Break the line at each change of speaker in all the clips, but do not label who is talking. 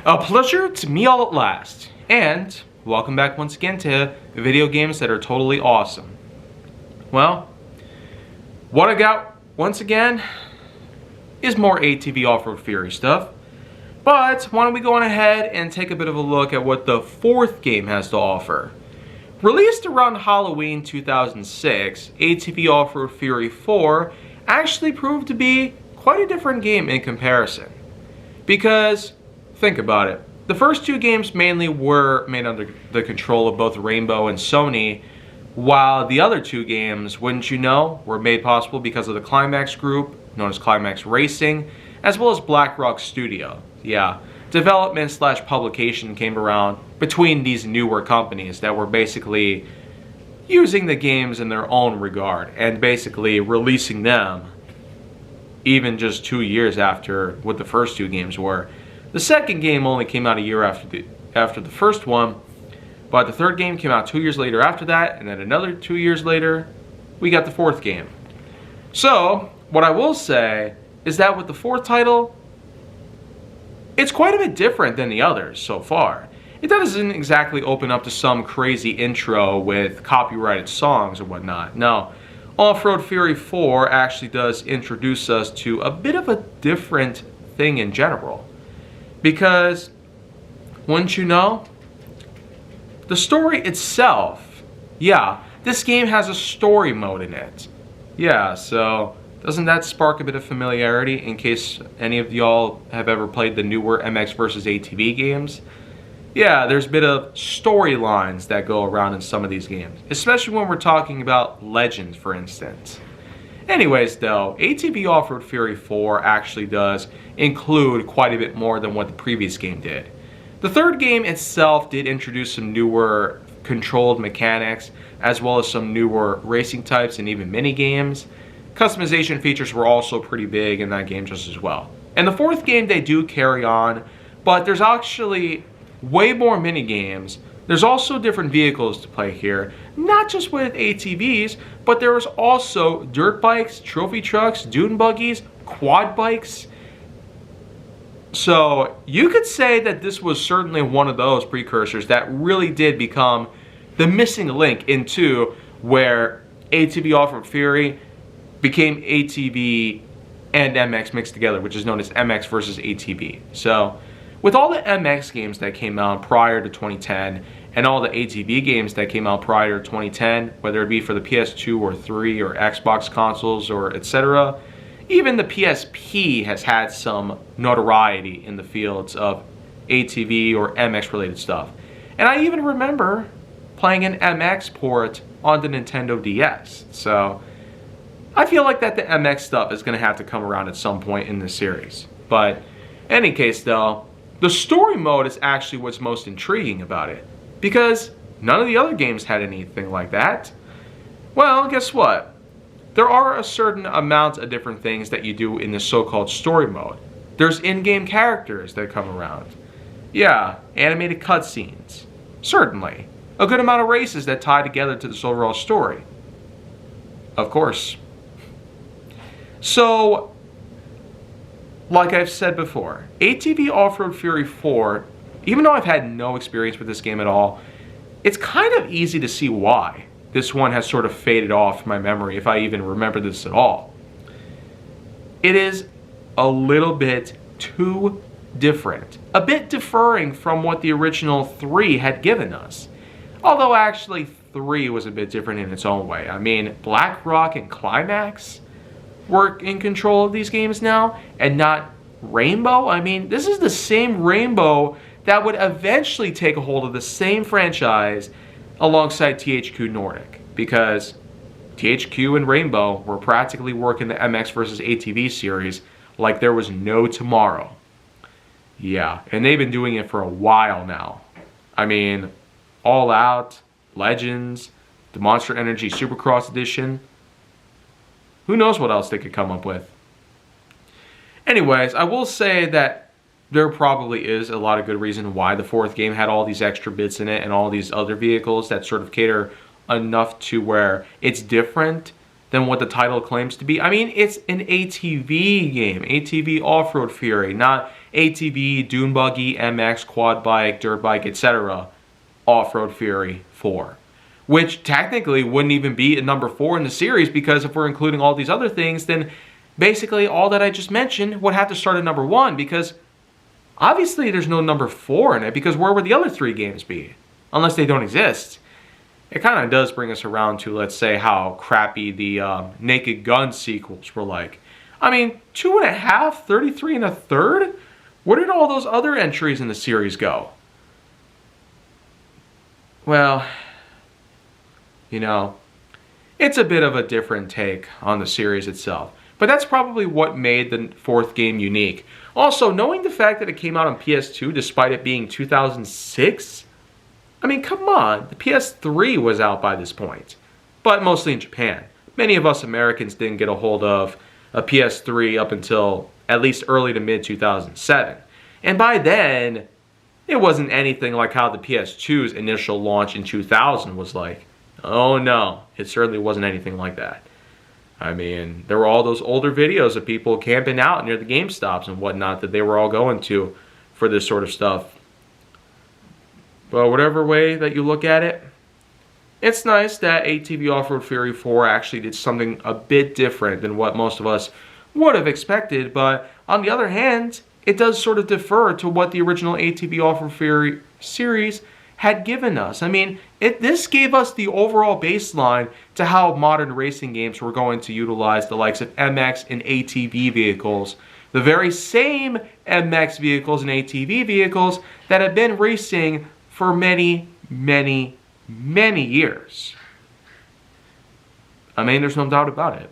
A pleasure to me all at last, and welcome back once again to video games that are totally awesome. Well, what I got once again is more ATV Offroad Fury stuff, but why don't we go on ahead and take a bit of a look at what the fourth game has to offer. Released around Halloween 2006, ATV Offroad Fury 4 actually proved to be quite a different game in comparison. Because, think about it, the first two games mainly were made under the control of both Rainbow and Sony, while the other two games, wouldn't you know, were made possible because of the Climax Group, known as Climax Racing, as well as BlackRock Studio. Yeah, development / publication came around between these newer companies that were basically using the games in their own regard and basically releasing them even just 2 years after what the first two games were. The second game only came out a year after the first one, but the third game came out 2 years later after that, and then another 2 years later, we got the fourth game. So, what I will say is that with the fourth title, it's quite a bit different than the others so far. It doesn't exactly open up to some crazy intro with copyrighted songs or whatnot. No, Offroad Fury 4 actually does introduce us to a bit of a different thing in general. Because, wouldn't you know, the story itself, yeah, this game has a story mode in it. Yeah, so doesn't that spark a bit of familiarity in case any of y'all have ever played the newer MX vs. ATV games? Yeah, there's a bit of storylines that go around in some of these games, especially when we're talking about Legends, for instance. Anyways, though, ATV Offroad Fury 4 actually does include quite a bit more than what the previous game did. The third game itself did introduce some newer controlled mechanics, as well as some newer racing types and even mini games. Customization features were also pretty big in that game just as well. In the fourth game, they do carry on, but there's actually way more mini games. There's also different vehicles to play here, not just with ATVs, but there is also dirt bikes, trophy trucks, dune buggies, quad bikes. So you could say that this was certainly one of those precursors that really did become the missing link into where ATV Offroad Fury became ATV and MX mixed together, which is known as MX versus ATV. So with all the MX games that came out prior to 2010 and all the ATV games that came out prior to 2010, whether it be for the PS2 or 3 or Xbox consoles or etc., even the PSP has had some notoriety in the fields of ATV or MX related stuff. And I even remember playing an MX port on the Nintendo DS. So I feel like that the MX stuff is going to have to come around at some point in this series. But in any case though, the story mode is actually what's most intriguing about it, because none of the other games had anything like that. Well, guess what? There are a certain amount of different things that you do in the so-called story mode. There's in-game characters that come around. Yeah, animated cutscenes. Certainly. A good amount of races that tie together to this overall story. Of course. So, like I've said before, ATV Offroad Fury 4, even though I've had no experience with this game at all, it's kind of easy to see why this one has sort of faded off my memory, if I even remember this at all. It is a little bit too different, a bit differing from what the original 3 had given us. Although actually 3 was a bit different in its own way. I mean, BlackRock and Climax were in control of these games now, and not Rainbow. I mean, this is the same Rainbow that would eventually take a hold of the same franchise alongside THQ Nordic, because THQ and Rainbow were practically working the MX vs. ATV series like there was no tomorrow. Yeah, and they've been doing it for a while now. I mean, All Out, Legends, the Monster Energy Supercross Edition. Who knows what else they could come up with. Anyways, I will say that there probably is a lot of good reason why the fourth game had all these extra bits in it and all these other vehicles that sort of cater enough to where it's different than what the title claims to be. I mean, it's an ATV game, ATV Off-Road Fury, not ATV, Dune Buggy, MX, Quad Bike, Dirt Bike, etc. Off-Road Fury 4. Which technically wouldn't even be a number 4 in the series, because if we're including all these other things, then basically all that I just mentioned would have to start at number 1, because obviously there's no number 4 in it, because where would the other 3 games be? Unless they don't exist. It kind of does bring us around to, let's say, how crappy the Naked Gun sequels were like. I mean, 2.5, 33 1/3? Where did all those other entries in the series go? Well, you know, it's a bit of a different take on the series itself. But that's probably what made the 4th game unique. Also, knowing the fact that it came out on PS2 despite it being 2006, I mean, come on, the PS3 was out by this point, but mostly in Japan. Many of us Americans didn't get a hold of a PS3 up until at least early to mid 2007. And by then, it wasn't anything like how the PS2's initial launch in 2000 was like. Oh no, it certainly wasn't anything like that. I mean, there were all those older videos of people camping out near the GameStops and whatnot that they were all going to for this sort of stuff. But whatever way that you look at it, it's nice that ATV Off-Road Fury 4 actually did something a bit different than what most of us would have expected. But on the other hand, it does sort of defer to what the original ATV Off-Road Fury series had given us. I mean, this gave us the overall baseline to how modern racing games were going to utilize the likes of MX and ATV vehicles. The very same MX vehicles and ATV vehicles that have been racing for many, many, many years. I mean, there's no doubt about it.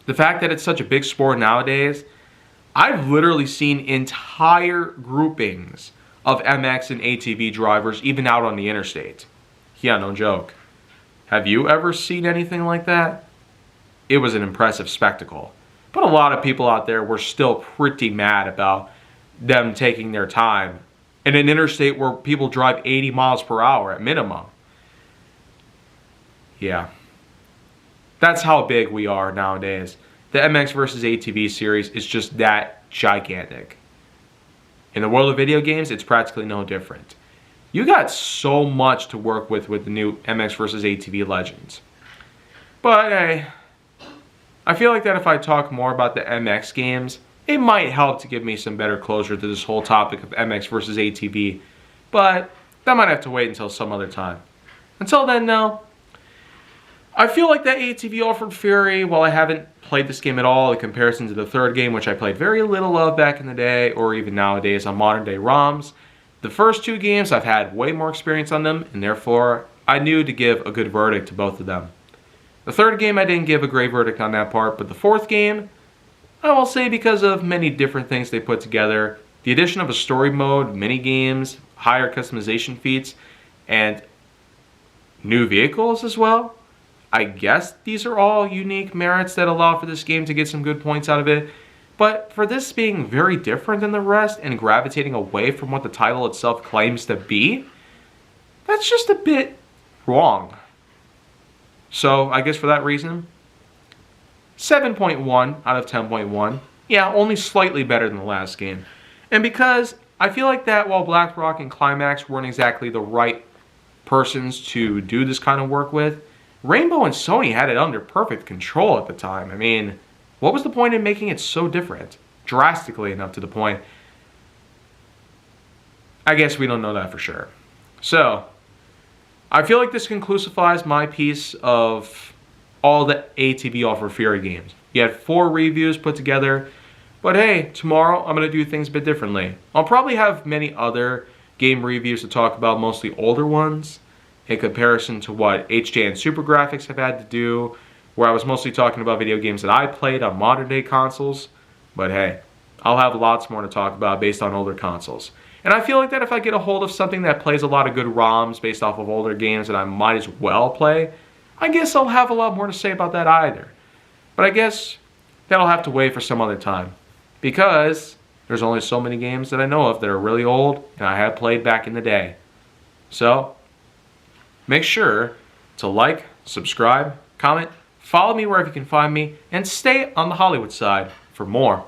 The fact that it's such a big sport nowadays, I've literally seen entire groupings of MX and ATV drivers even out on the interstate. Yeah, no joke. Have you ever seen anything like that? It was an impressive spectacle. But a lot of people out there were still pretty mad about them taking their time in an interstate where people drive 80 miles per hour at minimum. Yeah. That's how big we are nowadays. The MX versus ATV series is just that gigantic. In the world of video games, it's practically no different. You got so much to work with the new MX vs. ATV Legends. But hey, I feel like that if I talk more about the MX games, it might help to give me some better closure to this whole topic of MX vs. ATV. But that might have to wait until some other time. Until then, though, I feel like that ATV Offroad Fury, while I haven't played this game at all in comparison to the 3rd game, which I played very little of back in the day, or even nowadays on modern day ROMs, the first 2 games I've had way more experience on them, and therefore I knew to give a good verdict to both of them. The 3rd game I didn't give a great verdict on that part, but the 4th game, I will say because of many different things they put together, the addition of a story mode, mini games, higher customization feats, and new vehicles as well. I guess these are all unique merits that allow for this game to get some good points out of it. But for this being very different than the rest and gravitating away from what the title itself claims to be, that's just a bit wrong. So I guess for that reason, 7.1 out of 10.1. Yeah, only slightly better than the last game. And because I feel like that while BlackRock and Climax weren't exactly the right persons to do this kind of work with, Rainbow and Sony had it under perfect control at the time. I mean, what was the point in making it so different? Drastically enough to the point. I guess we don't know that for sure. So, I feel like this conclusifies my piece of all the ATV Off-Road Fury games. You had 4 reviews put together, but hey, tomorrow I'm going to do things a bit differently. I'll probably have many other game reviews to talk about, mostly older ones, in comparison to what HJ and Super Graphics have had to do, where I was mostly talking about video games that I played on modern day consoles. But hey, I'll have lots more to talk about based on older consoles. And I feel like that if I get a hold of something that plays a lot of good ROMs based off of older games that I might as well play, I guess I'll have a lot more to say about that either. But I guess that'll have to wait for some other time, because there's only so many games that I know of that are really old and I have played back in the day. So, make sure to like, subscribe, comment, follow me wherever you can find me, and stay on the Hollywood side for more.